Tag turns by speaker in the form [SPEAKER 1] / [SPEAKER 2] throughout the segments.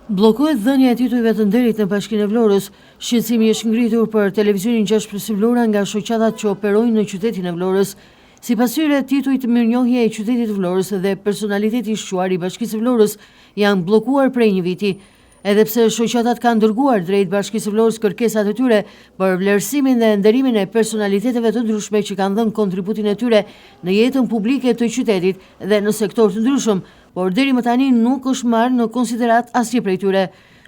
[SPEAKER 1] Bllokohet dhënia e titujve të nderit në Bashkinë e Vlorës. Shqetësimi është ngritur për televizionin 6+ Vlora nga shoqatat që operojnë në qytetin e Vlorës. Sipas tyre, titujt mirënjohje e qytetit të Vlorës dhe personaliteti i shquar i Bashkisë së Vlorës janë bllokuar prej një viti. Edhe pse shoqatat kanë dërguar drejt Bashkisë së Vlorës kërkesat e tyre për vlerësimin dhe nderimin e personaliteteve të ndryshme që kanë dhënë kontributin e tyre në jetën publike të qytetit dhe në sektor të ndryshëm, por deri më tani nuk është marrë në konsiderat asnjë prej tyre.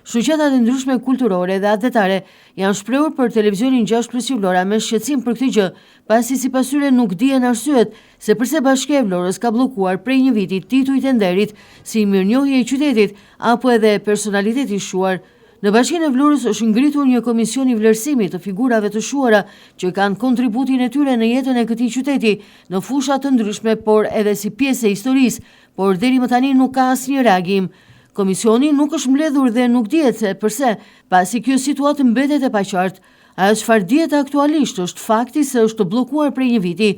[SPEAKER 1] Shoqatat e ndryshme kulturore dhe atletare janë shprehur për televizionin 6+ Vlora me shqetësim për këtë gjë, pasi sipas tyre nuk dihen arsyet se pse Bashkia e Vlorës ka bllokuar prej një viti titujt e nderit si mirënjohje e qytetit apo edhe personaliteti i shquar. Në Bashkinë e Vlorës është ngritur një komision i vlerësimit të figurave të shuara që kanë kontributin e tyre në jetën e këtij qyteti në fusha të ndryshme, por edhe si pjesë e historisë, por deri më tani nuk ka asnjë reagim. Komisioni nuk është mbledhur dhe nuk dihet se pse, pasi kjo situatë mbetet e paqartë. Ajo çfarë dihet aktualisht është fakti se është bllokuar prej një viti.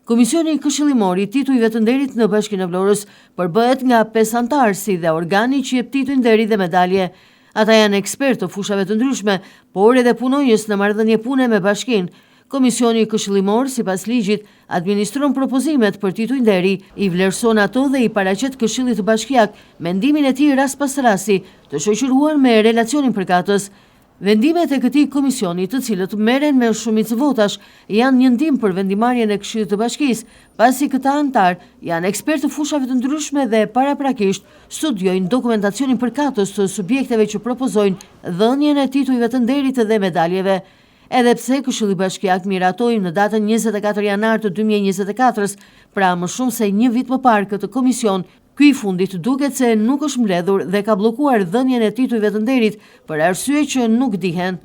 [SPEAKER 1] Komisioni këshillimor i titujve të nderit në Bashkinë e Vlorës përbëhet nga 5 anëtarë, si dhe organi që jep tituj nderi dhe medalje. Ata janë ekspertë të fushave të ndryshme, por edhe punonjës në marrëdhënie pune me bashkinë. Komisioni këshillimor, sipas ligjit, administron propozimet për tituj nderi, i vlerëson ato dhe i paraqet Këshillit të Bashkiak mendimin e tij rast pas rasti, të shoqëruar me relacionin përkatës. Vendimet e këtij komisioni, të cilët merren me shumicë votash, janë një ndihmë për vendimarrjen e Këshillit të Bashkisë, pasi këta anëtar janë ekspertë të fushave të ndryshme dhe paraprakisht studiojnë dokumentacionin përkatës të subjekteve që propozojnë dhënien e titujve të nderit dhe medaljeve. Edhe pse Këshilli Bashkiak miratoi në datën 24 janar të 2024-s, pra më shumë se një vit më parë këtë komision, ky i fundit duket se nuk është mbledhur dhe ka bllokuar dhënien e titujve të nderit për arsye që nuk dihen.